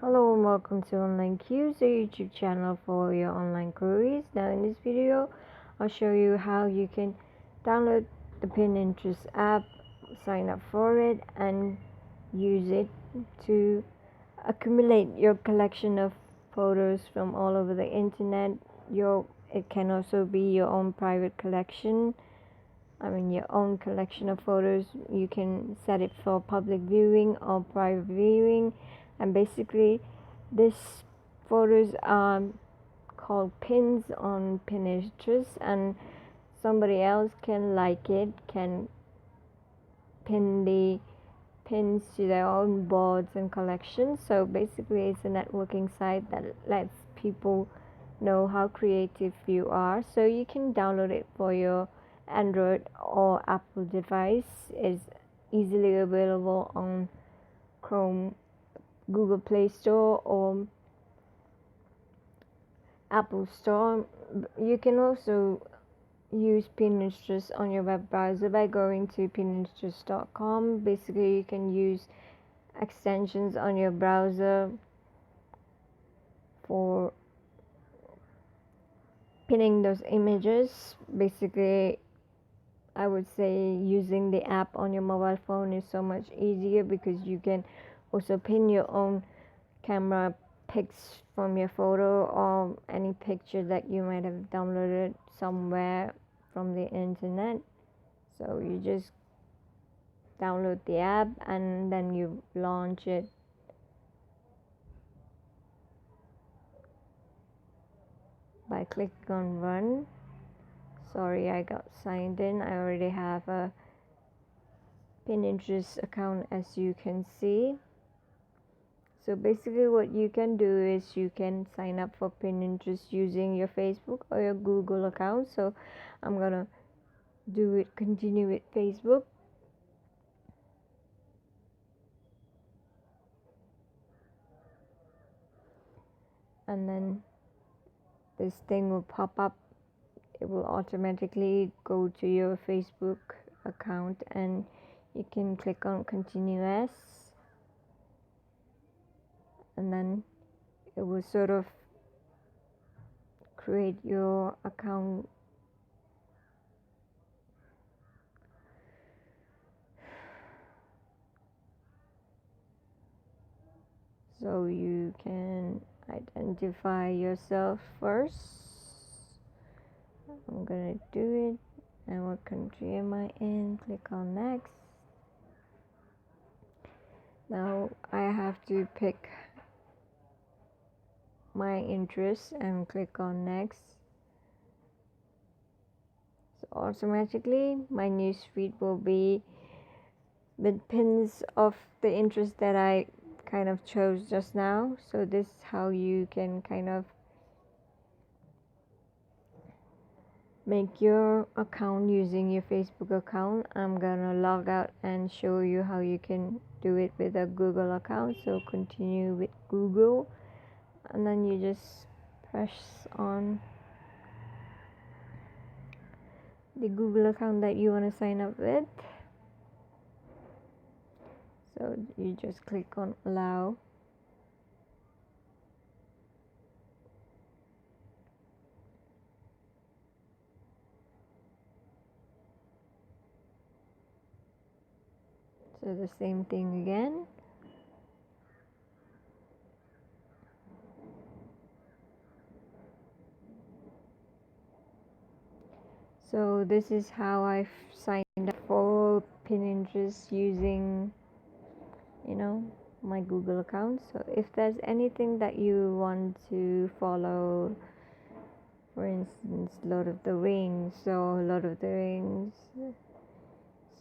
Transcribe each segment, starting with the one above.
Hello and welcome to Online Qs, the YouTube channel for your online queries. Now in this video, I'll show you how you can download the Pinterest app, sign up for it, and use it to accumulate your collection of photos from all over the internet. It can also be your own private collection. Your own collection of photos. You can set it for public viewing or private viewing, and basically these photos are called pins on Pinterest, and somebody else can like it, can pin the pins to their own boards and collections. So basically it's a networking site that lets people know how creative you are. So you can download it for your Android or Apple device. It's easily available on Chrome, Google Play Store, or Apple Store. You can also use Pinterest on your web browser by going to pinterest.com. Basically you can use extensions on your browser for pinning those images. Basically, I would say using the app on your mobile phone is so much easier because you can also pin your own camera pics from your photo or any picture that you might have downloaded somewhere from the internet. So you just download the app and then you launch it by clicking on run. Sorry, I got signed in. I already have a Pinterest account, as you can see. So basically what you can do is you can sign up for Pinterest using your Facebook or your Google account. So I'm gonna continue with Facebook. And then this thing will pop up. It will automatically go to your Facebook account and you can click on continue as, and then it will sort of create your account. So you can identify yourself first. I'm gonna do it. And what country am I in? Click on next. Now I have to pick my interest and click on next. So automatically my newsfeed will be with pins of the interest that I kind of chose just now. So this is how you can kind of make your account using your Facebook account. I'm gonna log out and show you how you can do it with a Google account. So continue with Google, and then you just press on the Google account that you want to sign up with. So you just click on allow. So the same thing again. So this is how I've signed up for Pinterest using, my Google account. So if there's anything that you want to follow, for instance, Lord of the Rings,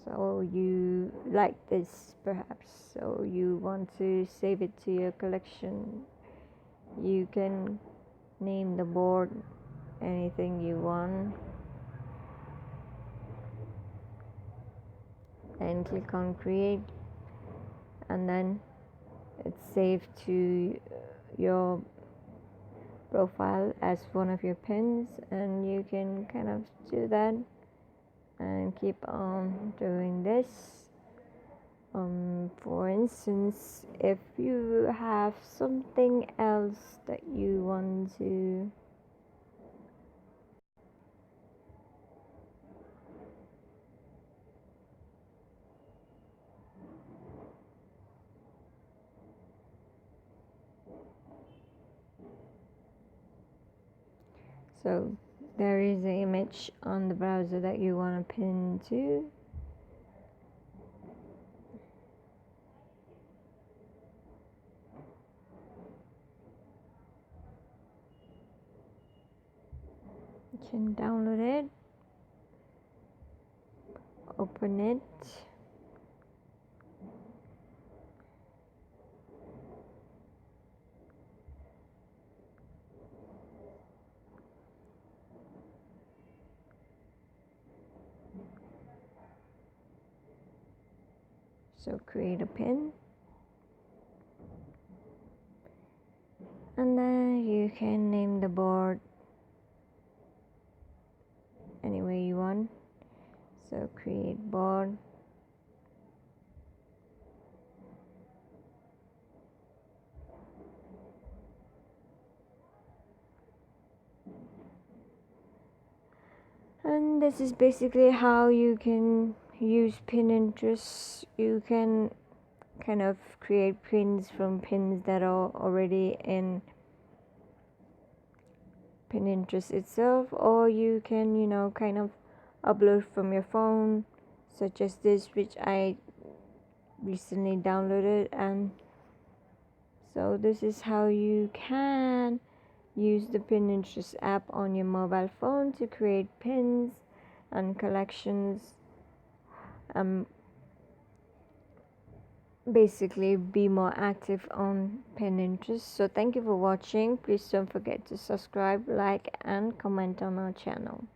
so you like this perhaps, so you want to save it to your collection, you can name the board anything you want and click on create, and then it's saved to your profile as one of your pins, and you can kind of do that and keep on doing this. For instance, if you have something else that you want to so there is an image on the browser that you want to pin to. You can download it, open it, so create a pin, and then you can name the board any way you want. So create board, and this is basically how you can use Pinterest. You can kind of create pins from pins that are already in Pinterest itself, or you can kind of upload from your phone, such as this, which I recently downloaded. And so this is how you can use the Pinterest app on your mobile phone to create pins and collections, basically be more active on Pinterest. So thank you for watching. Please don't forget to subscribe, like, and comment on our channel.